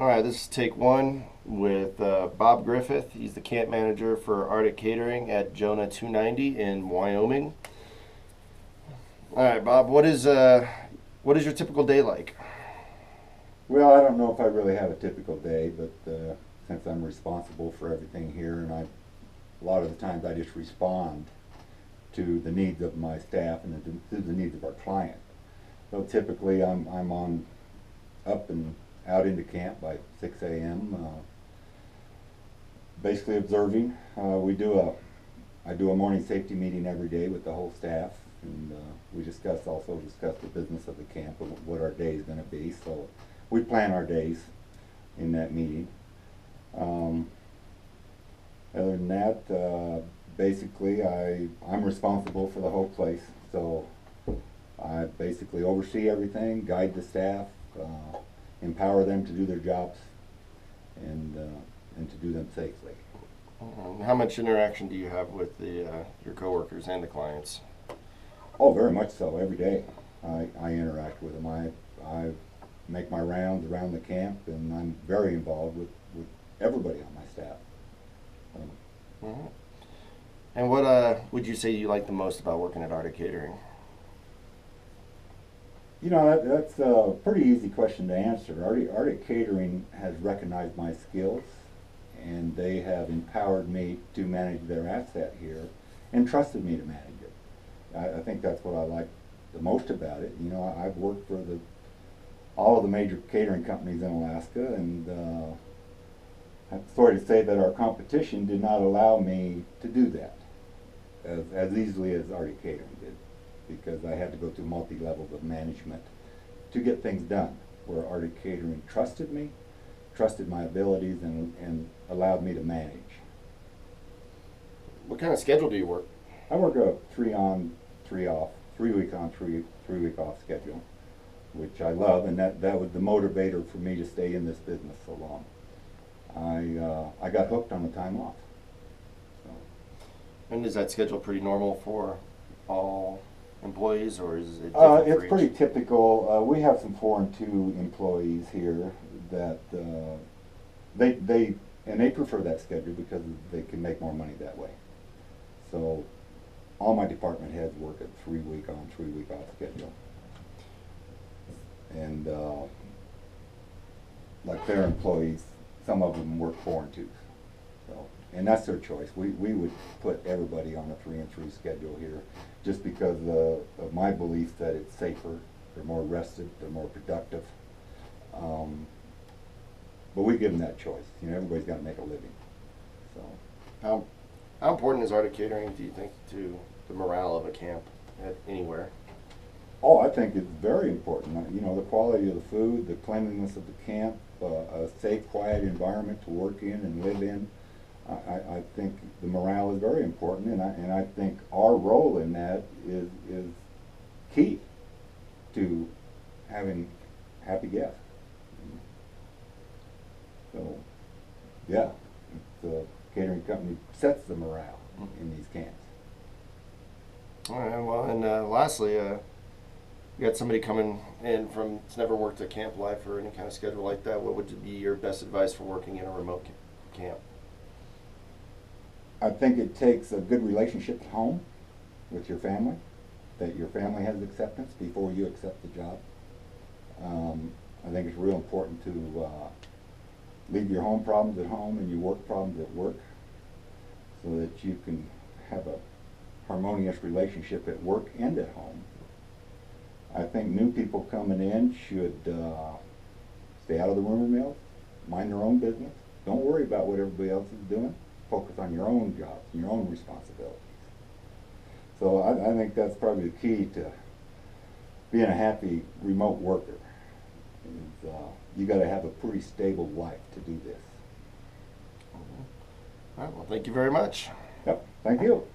All right, this is take one with Bob Griffith. He's the camp manager for Arctic Catering at Jonah 290 in Wyoming. All right, Bob, what is your typical day like? Well, I don't know if I really have a typical day, but since I'm responsible for everything here, and a lot of the times I just respond to the needs of my staff and to the needs of our client. So typically I'm on up and out into camp by 6 a.m. Basically observing. I do a morning safety meeting every day with the whole staff, and we also discuss the business of the camp and what our day is going to be. So we plan our days in that meeting. Other than that, basically I'm responsible for the whole place. So I basically oversee everything, guide the staff, empower them to do their jobs, and to do them safely. How much interaction do you have with your coworkers and the clients? Oh, very much so. Every day I interact with them. I make my rounds around the camp, and I'm very involved with everybody on my staff. Mm-hmm. And what would you say you like the most about working at Arctic Catering? You know, that's a pretty easy question to answer. Arctic Catering has recognized my skills, and they have empowered me to manage their asset here and trusted me to manage it. I think that's what I like the most about it. You know, I've worked for all of the major catering companies in Alaska, and I'm sorry to say that our competition did not allow me to do that as easily as Arctic Catering did, because I had to go through multi-levels of management to get things done, where Arctic Catering trusted me, trusted my abilities, and allowed me to manage. What kind of schedule do you work? I work a 3 on, 3 off, 3 week on, 3 week off schedule, which I love, and that was the motivator for me to stay in this business so long. I got hooked on the time off. So. And is that schedule pretty normal for all employees, or is it different It's for pretty each? typical. We have some 4 and 2 employees here that they prefer that schedule because they can make more money that way. So all my department heads work a 3 week on, 3 week off schedule, and like their employees, some of them work 4 and 2. So, and that's their choice. We would put everybody on a 3 and 3 schedule here, just because of my belief that it's safer. They're more rested. They're more productive. But we give them that choice. You know, everybody's got to make a living. So, How important is Arctic Catering, do you think, to the morale of a camp anywhere? oh, I think it's very important. You know, the quality of the food, the cleanliness of the camp, a safe, quiet environment to work in and live in. I think the morale is very important, and I think our role in that is key to having happy guests. So, yeah, the catering company sets the morale in these camps. All right, well, and lastly, you got somebody coming in that's never worked a camp life or any kind of schedule like that. What would be your best advice for working in a remote camp? I think it takes a good relationship at home with your family, that your family has acceptance before you accept the job. I think it's real important to leave your home problems at home and your work problems at work, so that you can have a harmonious relationship at work and at home. I think new people coming in should stay out of the rumor mill, mind their own business. Don't worry about what everybody else is doing. Focus on your own jobs, your own responsibilities. So I think that's probably the key to being a happy remote worker. Is, you got to have a pretty stable life to do this. All right, well, thank you very much. Yep. Thank you.